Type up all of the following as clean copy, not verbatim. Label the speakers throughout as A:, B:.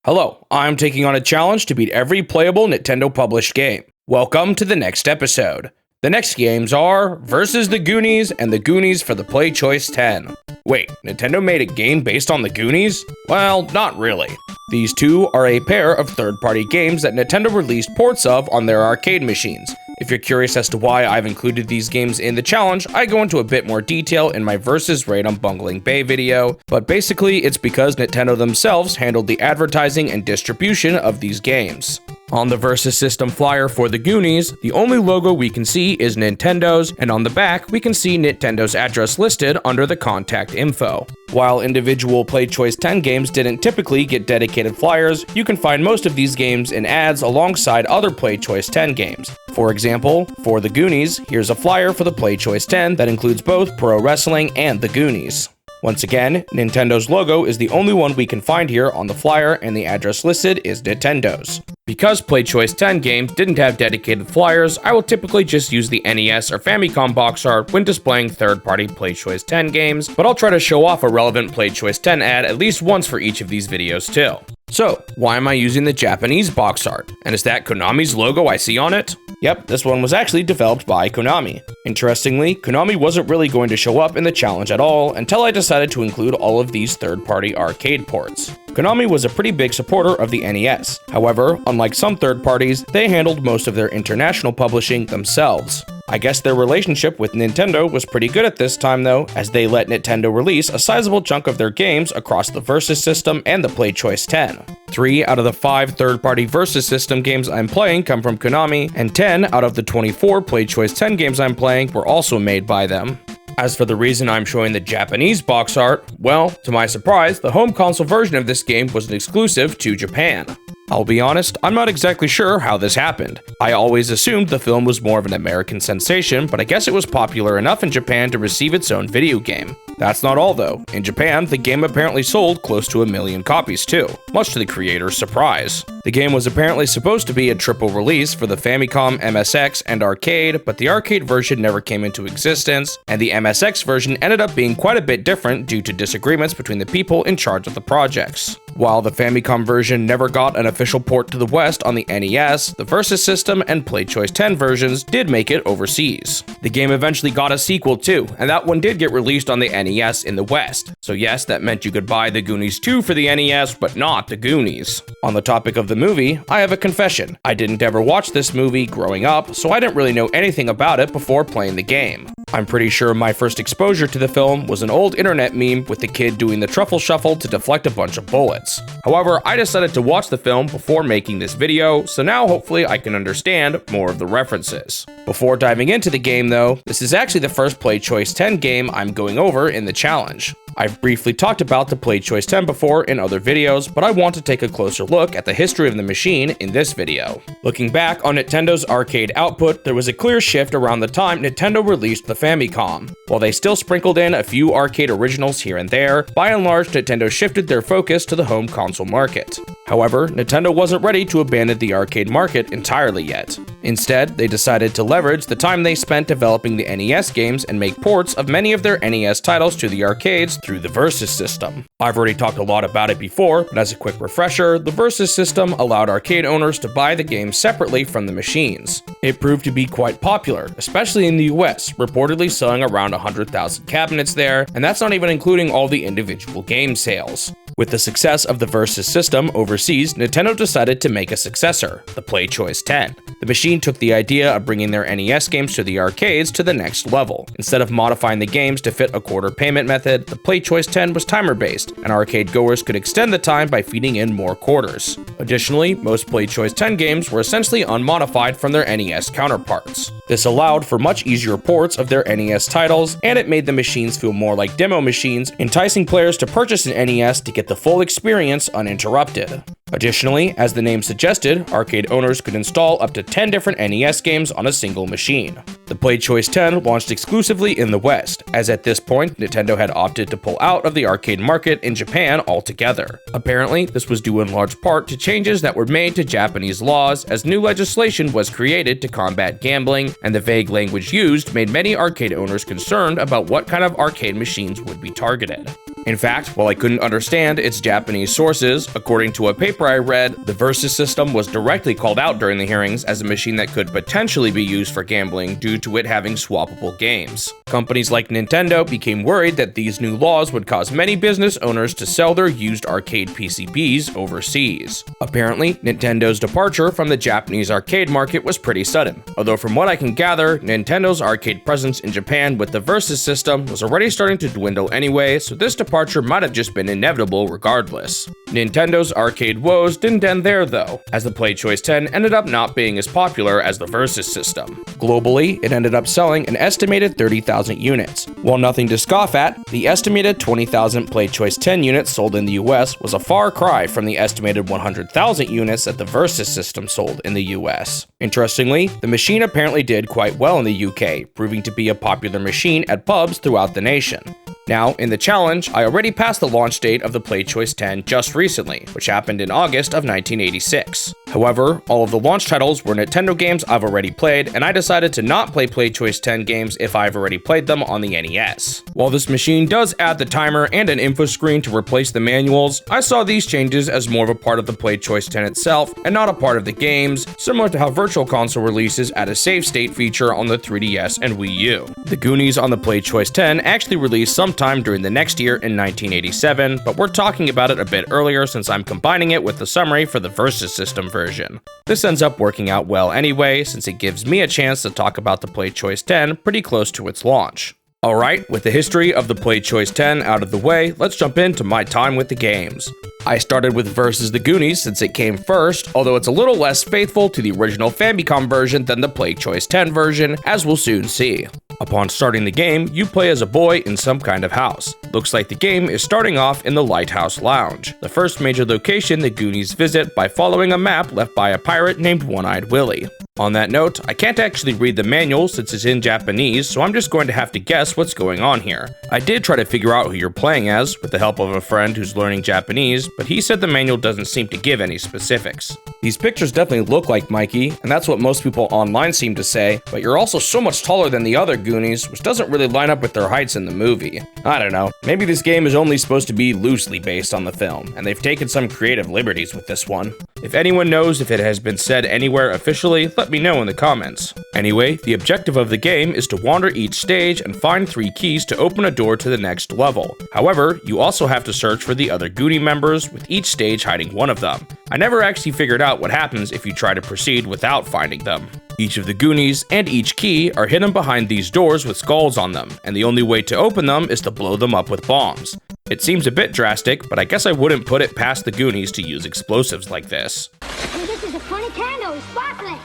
A: Hello, I'm taking on a challenge to beat every playable Nintendo published game. Welcome to the next episode. The next games are Versus the Goonies and the Goonies for the Play Choice 10. Wait, Nintendo made a game based on the Goonies? Well, not really. These two are a pair of third-party games that Nintendo released ports of on their arcade machines. If you're curious as to why I've included these games in the challenge, I go into a bit more detail in my Versus Raid on Bungling Bay video, but basically it's because Nintendo themselves handled the advertising and distribution of these games. On the Versus System flyer for the Goonies, the only logo we can see is Nintendo's, and on the back we can see Nintendo's address listed under the contact info. While individual Play Choice 10 games didn't typically get dedicated flyers, you can find most of these games in ads alongside other Play Choice 10 games. For example, for the Goonies, here's a flyer for the Play Choice 10 that includes both pro wrestling and the Goonies. Once again, Nintendo's logo is the only one we can find here on the flyer, and the address listed is Nintendo's. Because Play Choice 10 games didn't have dedicated flyers, I will typically just use the NES or Famicom box art when displaying third-party Play Choice 10 games, but I'll try to show off a relevant Play Choice 10 ad at least once for each of these videos too. So, why am I using the Japanese box art? And is that Konami's logo I see on it? Yep, this one was actually developed by Konami. Interestingly, Konami wasn't really going to show up in the challenge at all until I decided to include all of these third-party arcade ports. Konami was a pretty big supporter of the NES. However, unlike some third parties, they handled most of their international publishing themselves. I guess their relationship with Nintendo was pretty good at this time though, as they let Nintendo release a sizable chunk of their games across the Versus system and the Play Choice 10. 3 out of the 5 third-party Versus system games I'm playing come from Konami, and 10 out of the 24 Play Choice 10 games I'm playing were also made by them. As for the reason I'm showing the Japanese box art, well, to my surprise, the home console version of this game was an exclusive to Japan. I'll be honest, I'm not exactly sure how this happened. I always assumed the film was more of an American sensation, but I guess it was popular enough in Japan to receive its own video game. That's not all though. In Japan, the game apparently sold close to 1 million copies too, much to the creator's surprise. The game was apparently supposed to be a triple release for the Famicom, MSX, and arcade, but the arcade version never came into existence, and the MSX version ended up being quite a bit different due to disagreements between the people in charge of the projects. While the Famicom version never got an official port to the West on the NES, the Versus System and Play Choice 10 versions did make it overseas. The game eventually got a sequel too, and that one did get released on the NES in the West. So yes, that meant you could buy the Goonies 2 for the NES, but not the Goonies. On the topic of the movie, I have a confession. I didn't ever watch this movie growing up, so I didn't really know anything about it before playing the game. I'm pretty sure my first exposure to the film was an old internet meme with the kid doing the truffle shuffle to deflect a bunch of bullets. However, I decided to watch the film before making this video, so now hopefully I can understand more of the references. Before diving into the game though, this is actually the first Play Choice 10 game I'm going over in the challenge. I've briefly talked about the Play Choice 10 before in other videos, but I want to take a closer look at the history of the machine in this video. Looking back on Nintendo's arcade output, there was a clear shift around the time Nintendo released the Famicom. While they still sprinkled in a few arcade originals here and there, by and large Nintendo shifted their focus to the home console market. However, Nintendo wasn't ready to abandon the arcade market entirely yet. Instead, they decided to leverage the time they spent developing the NES games and make ports of many of their NES titles to the arcades through the Versus system. I've already talked a lot about it before, but as a quick refresher, the Versus system allowed arcade owners to buy the games separately from the machines. It proved to be quite popular, especially in the US, reportedly selling around 100,000 cabinets there, and that's not even including all the individual game sales. With the success of the Versus system overseas, Nintendo decided to make a successor, the Play Choice 10. The machine took the idea of bringing their NES games to the arcades to the next level. Instead of modifying the games to fit a quarter payment method, the Play Choice 10 was timer-based, and arcade goers could extend the time by feeding in more quarters. Additionally, most Play Choice 10 games were essentially unmodified from their NES counterparts. This allowed for much easier ports of their NES titles, and it made the machines feel more like demo machines, enticing players to purchase an NES to get the full experience uninterrupted. Additionally, as the name suggested, arcade owners could install up to 10 different NES games on a single machine. The Play Choice 10 launched exclusively in the West, as at this point, Nintendo had opted to pull out of the arcade market in Japan altogether. Apparently, this was due in large part to changes that were made to Japanese laws, as new legislation was created to combat gambling, and the vague language used made many arcade owners concerned about what kind of arcade machines would be targeted. In fact, while I couldn't understand its Japanese sources, according to a paper I read, the Versus system was directly called out during the hearings as a machine that could potentially be used for gambling due to it having swappable games. Companies like Nintendo became worried that these new laws would cause many business owners to sell their used arcade PCBs overseas. Apparently, Nintendo's departure from the Japanese arcade market was pretty sudden, although from what I can gather, Nintendo's arcade presence in Japan with the Versus system was already starting to dwindle anyway, so this departure might have just been inevitable regardless. Nintendo's arcade woes didn't end there though, as the PlayChoice 10 ended up not being as popular as the Versus system. Globally, it ended up selling an estimated 30,000 units. While nothing to scoff at, the estimated 20,000 PlayChoice 10 units sold in the US was a far cry from the estimated 100,000 units that the Versus system sold in the US. Interestingly, the machine apparently did quite well in the UK, proving to be a popular machine at pubs throughout the nation. Now, in the challenge, I already passed the launch date of the PlayChoice 10 just recently, which happened in August of 1986. However, all of the launch titles were Nintendo games I've already played, and I decided to not play PlayChoice 10 games if I've already played them on the NES. While this machine does add the timer and an info screen to replace the manuals, I saw these changes as more of a part of the PlayChoice 10 itself and not a part of the games, similar to how Virtual Console releases add a save state feature on the 3DS and Wii U. The Goonies on the PlayChoice 10 actually released sometime during the next year in 1987, but we're talking about it a bit earlier since I'm combining it with the summary for the Versus system version. This ends up working out well anyway, since it gives me a chance to talk about the PlayChoice 10 pretty close to its launch. Alright, with the history of the PlayChoice 10 out of the way, let's jump into my time with the games. I started with Versus the Goonies since it came first, although it's a little less faithful to the original Famicom version than the PlayChoice 10 version, as we'll soon see. Upon starting the game, you play as a boy in some kind of house. Looks like the game is starting off in the Lighthouse Lounge, the first major location the Goonies visit by following a map left by a pirate named One-Eyed Willie. On that note, I can't actually read the manual since it's in Japanese, so I'm just going to have to guess what's going on here. I did try to figure out who you're playing as, with the help of a friend who's learning Japanese, but he said the manual doesn't seem to give any specifics. These pictures definitely look like Mikey, and that's what most people online seem to say, but you're also so much taller than the other Goonies, which doesn't really line up with their heights in the movie. I don't know, maybe this game is only supposed to be loosely based on the film, and they've taken some creative liberties with this one. If anyone knows if it has been said anywhere officially, let me know in the comments. Anyway, the objective of the game is to wander each stage and find 3 keys to open a door to the next level. However, you also have to search for the other Goonie members, with each stage hiding one of them. I never actually figured out what happens if you try to proceed without finding them. Each of the Goonies and each key are hidden behind these doors with skulls on them, and the only way to open them is to blow them up with bombs. It seems a bit drastic, but I guess I wouldn't put it past the Goonies to use explosives like this.
B: Hey, this is a funny candle, it's sparkling!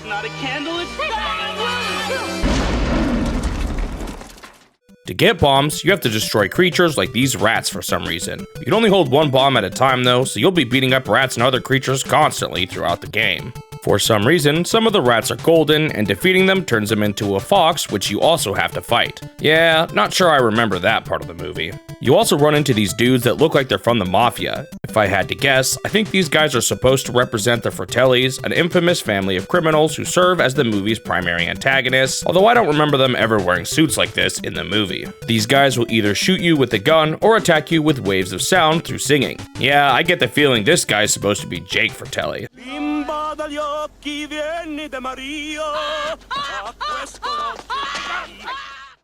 C: Not a candle, it's
A: To get bombs, you have to destroy creatures like these rats for some reason. You can only hold 1 bomb at a time though, so you'll be beating up rats and other creatures constantly throughout the game. For some reason, some of the rats are golden, and defeating them turns them into a fox, which you also have to fight. Yeah, not sure I remember that part of the movie. You also run into these dudes that look like they're from the Mafia. If I had to guess, I think these guys are supposed to represent the Fratellis, an infamous family of criminals who serve as the movie's primary antagonists, although I don't remember them ever wearing suits like this in the movie. These guys will either shoot you with a gun or attack you with waves of sound through singing. Yeah, I get the feeling this guy's supposed to be Jake Fratelli.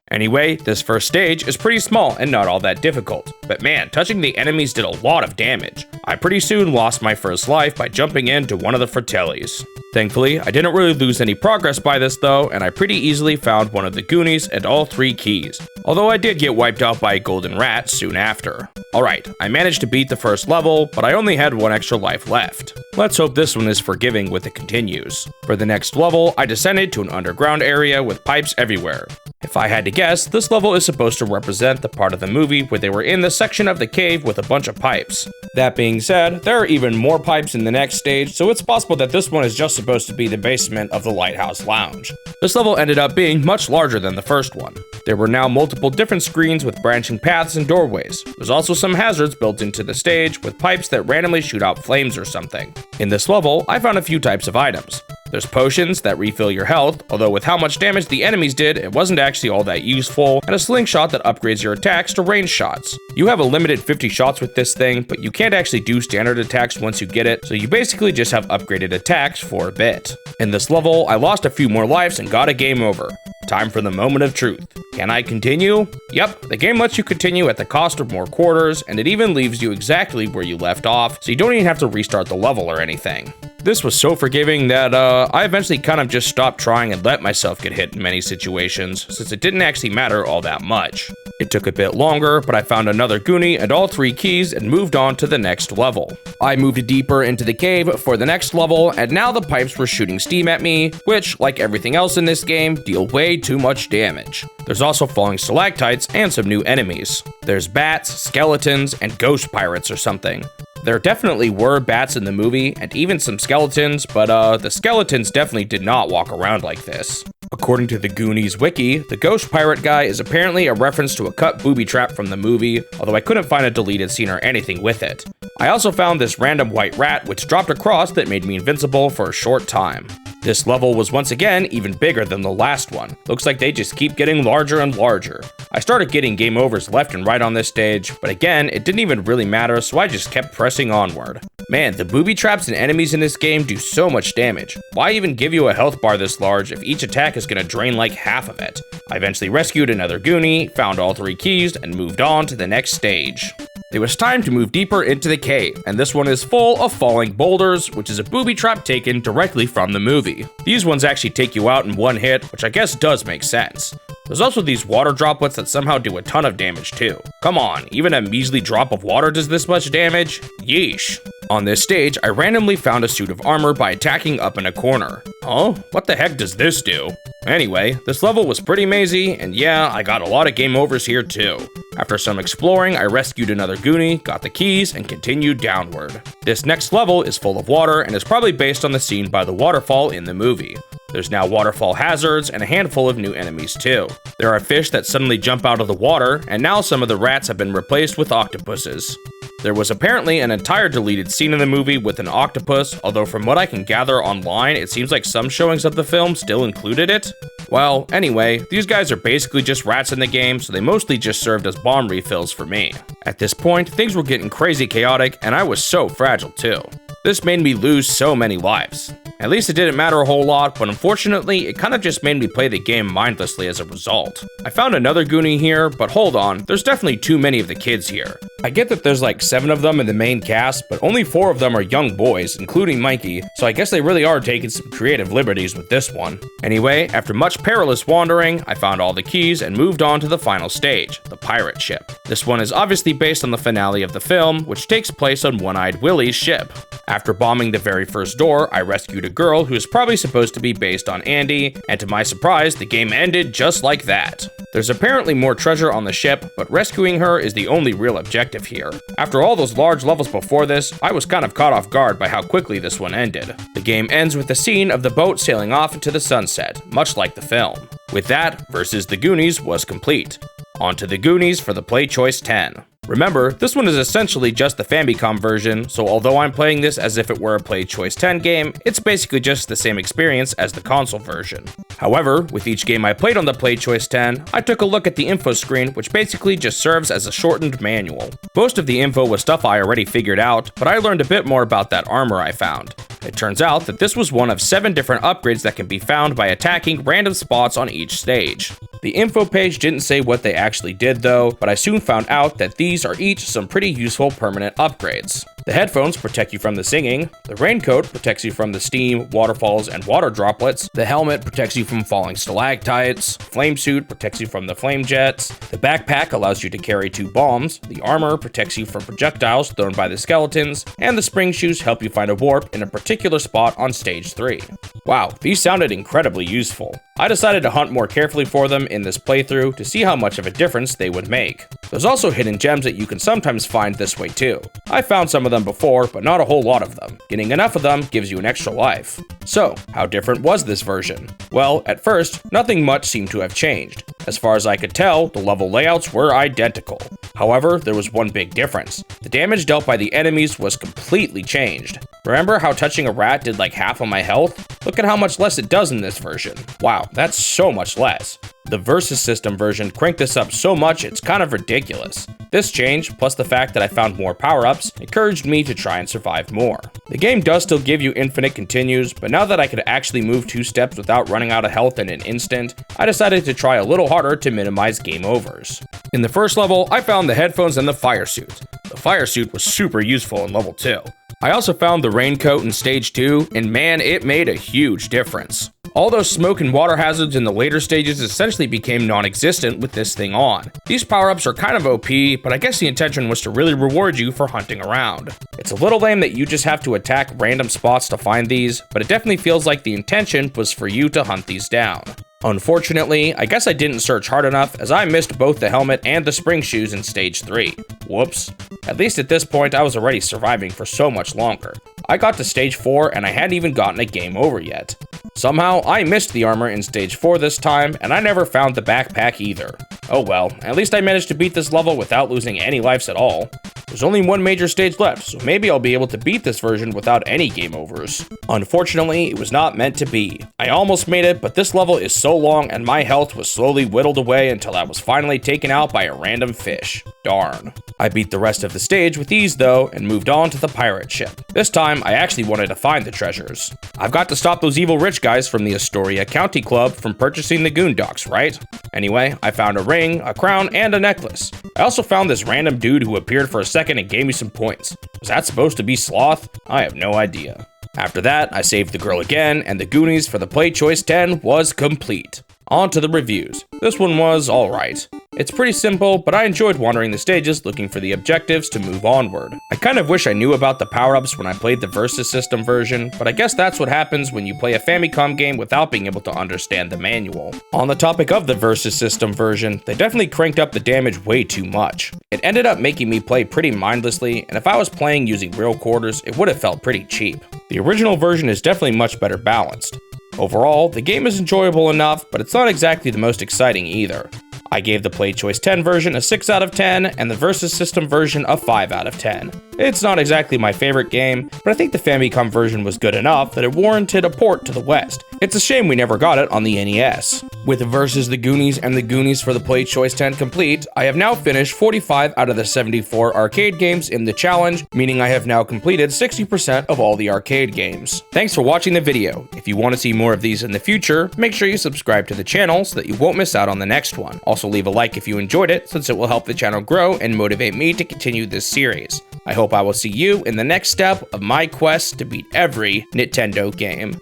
A: Anyway, this first stage is pretty small and not all that difficult, but man, touching the enemies did a lot of damage. I pretty soon lost my first life by jumping into one of the Fratellis. Thankfully, I didn't really lose any progress by this though, and I pretty easily found one of the Goonies and all 3 keys, although I did get wiped out by a golden rat soon after. Alright, I managed to beat the first level, but I only had 1 extra life left. Let's hope this one is forgiving with it continues. For the next level, I descended to an underground area with pipes everywhere. If I had to guess, this level is supposed to represent the part of the movie where they were in the section of the cave with a bunch of pipes. That being said, there are even more pipes in the next stage, so it's possible that this one is just supposed to be the basement of the Lighthouse Lounge. This level ended up being much larger than the first one. There were now multiple different screens with branching paths and doorways. There's also some hazards built into the stage with pipes that randomly shoot out flames or something. In this level, I found a few types of items. There's potions that refill your health, although with how much damage the enemies did, it wasn't actually all that useful, and a slingshot that upgrades your attacks to range shots. You have a limited 50 shots with this thing, but you can't actually do standard attacks once you get it, so you basically just have upgraded attacks for a bit. In this level, I lost a few more lives and got a game over. Time for the moment of truth. Can I continue? Yep, the game lets you continue at the cost of more quarters, and it even leaves you exactly where you left off, so you don't even have to restart the level or anything. This was so forgiving that I eventually kind of just stopped trying and let myself get hit in many situations, since it didn't actually matter all that much. It took a bit longer, but I found another Goonie and all 3 keys and moved on to the next level. I moved deeper into the cave for the next level, and now the pipes were shooting steam at me, which, like everything else in this game, deal way too much damage. There's also falling stalactites and some new enemies. There's bats, skeletons, and ghost pirates or something. There definitely were bats in the movie, and even some skeletons, but the skeletons definitely did not walk around like this. According to the Goonies wiki, the ghost pirate guy is apparently a reference to a cut booby trap from the movie, although I couldn't find a deleted scene or anything with it. I also found this random white rat which dropped a cross that made me invincible for a short time. This level was once again even bigger than the last one. Looks like they just keep getting larger and larger. I started getting game overs left and right on this stage, but again, it didn't even really matter, so I just kept pressing onward. Man, the booby traps and enemies in this game do so much damage. Why even give you a health bar this large if each attack is gonna drain like half of it? I eventually rescued another Goonie, found all 3 keys, and moved on to the next stage. It was time to move deeper into the cave, and this one is full of falling boulders, which is a booby trap taken directly from the movie. These ones actually take you out in one hit, which I guess does make sense. There's also these water droplets that somehow do a ton of damage too. Come on, even a measly drop of water does this much damage? Yeesh. On this stage, I randomly found a suit of armor by attacking up in a corner. Huh? What the heck does this do? Anyway, this level was pretty mazy, and yeah, I got a lot of game overs here too. After some exploring, I rescued another Goonie, got the keys, and continued downward. This next level is full of water and is probably based on the scene by the waterfall in the movie. There's now waterfall hazards and a handful of new enemies too. There are fish that suddenly jump out of the water, and now some of the rats have been replaced with octopuses. There was apparently an entire deleted scene in the movie with an octopus, although from what I can gather online, it seems like some showings of the film still included it. Well, anyway, these guys are basically just rats in the game, so they mostly just served as bomb refills for me. At this point, things were getting crazy chaotic, and I was so fragile too. This made me lose so many lives. At least it didn't matter a whole lot, but unfortunately, it kind of just made me play the game mindlessly as a result. I found another Goonie here, but hold on, there's definitely too many of the kids here. I get that there's like 7 of them in the main cast, but only 4 of them are young boys, including Mikey, so I guess they really are taking some creative liberties with this one. Anyway, after much perilous wandering, I found all the keys and moved on to the final stage, the pirate ship. This one is obviously based on the finale of the film, which takes place on One-Eyed Willie's ship. After bombing the very first door, I rescued a girl who is probably supposed to be based on Andy, and to my surprise, the game ended just like that. There's apparently more treasure on the ship, but rescuing her is the only real objective here. After all those large levels before this, I was kind of caught off guard by how quickly this one ended. The game ends with the scene of the boat sailing off into the sunset, much like the film. With that, Versus the Goonies was complete. On to the Goonies for the Play Choice 10. Remember, this one is essentially just the Famicom version, so although I'm playing this as if it were a Play Choice 10 game, it's basically just the same experience as the console version. However, with each game I played on the Play Choice 10, I took a look at the info screen, which basically just serves as a shortened manual. Most of the info was stuff I already figured out, but I learned a bit more about that armor I found. It turns out that this was one of 7 different upgrades that can be found by attacking random spots on each stage. The info page didn't say what they actually did though, but I soon found out that these are each some pretty useful permanent upgrades. The headphones protect you from the singing, the raincoat protects you from the steam, waterfalls, and water droplets, the helmet protects you from falling stalactites, flame suit protects you from the flame jets, the backpack allows you to carry 2 bombs, the armor protects you from projectiles thrown by the skeletons, and the spring shoes help you find a warp in a particular spot on stage 3. Wow, these sounded incredibly useful. I decided to hunt more carefully for them in this playthrough to see how much of a difference they would make. There's also hidden gems that you can sometimes find this way too. I found some of them before, but not a whole lot of them. Getting enough of them gives you an extra life. So, how different was this version? Well, at first, nothing much seemed to have changed. As far as I could tell, the level layouts were identical. However, there was one big difference. The damage dealt by the enemies was completely changed. Remember how touching a rat did like half of my health? Look at how much less it does in this version. Wow, that's so much less. The Versus System version cranked this up so much it's kind of ridiculous. This change, plus the fact that I found more power-ups, encouraged me to try and survive more. The game does still give you infinite continues, but now that I could actually move 2 steps without running out of health in an instant, I decided to try a little harder to minimize game overs. In the first level, I found the headphones and the fire suit. The fire suit was super useful in level 2. I also found the raincoat in stage 2, and man, it made a huge difference. All those smoke and water hazards in the later stages essentially became non-existent with this thing on. These power-ups are kind of OP, but I guess the intention was to really reward you for hunting around. It's a little lame that you just have to attack random spots to find these, but it definitely feels like the intention was for you to hunt these down. Unfortunately, I guess I didn't search hard enough as I missed both the helmet and the spring shoes in stage 3. Whoops. At least at this point I was already surviving for so much longer. I got to stage 4 and I hadn't even gotten a game over yet. Somehow, I missed the armor in stage 4 this time, and I never found the backpack either. Oh well, at least I managed to beat this level without losing any lives at all. There's only one major stage left, so maybe I'll be able to beat this version without any game overs. Unfortunately, it was not meant to be. I almost made it, but this level is so long and my health was slowly whittled away until I was finally taken out by a random fish. Darn. I beat the rest of the stage with ease though, and moved on to the pirate ship. This time, I actually wanted to find the treasures. I've got to stop those evil rich guys from the Astoria County Club from purchasing the Goondocks, right? Anyway, I found a ring, a crown, and a necklace. I also found this random dude who appeared for a second and gave me some points. Was that supposed to be Sloth? I have no idea. After that, I saved the girl again, and the Goonies for the Play Choice 10 was complete. On to the reviews. This one was alright. It's pretty simple, but I enjoyed wandering the stages looking for the objectives to move onward. I kind of wish I knew about the power-ups when I played the Versus System version, but I guess that's what happens when you play a Famicom game without being able to understand the manual. On the topic of the Versus System version, they definitely cranked up the damage way too much. It ended up making me play pretty mindlessly, and if I was playing using real quarters, it would have felt pretty cheap. The original version is definitely much better balanced. Overall, the game is enjoyable enough, but it's not exactly the most exciting either. I gave the Play Choice 10 version a 6 out of 10, and the Versus System version a 5 out of 10. It's not exactly my favorite game, but I think the Famicom version was good enough that it warranted a port to the West. It's a shame we never got it on the NES. With Versus the Goonies and the Goonies for the Play Choice 10 complete, I have now finished 45 out of the 74 arcade games in the challenge, meaning I have now completed 60% of all the arcade games. Thanks for watching the video. If you want to see more of these in the future, make sure you subscribe to the channel so that you won't miss out on the next one. Also leave a like if you enjoyed it, since it will help the channel grow and motivate me to continue this series. I hope I will see you in the next step of my quest to beat every Nintendo game.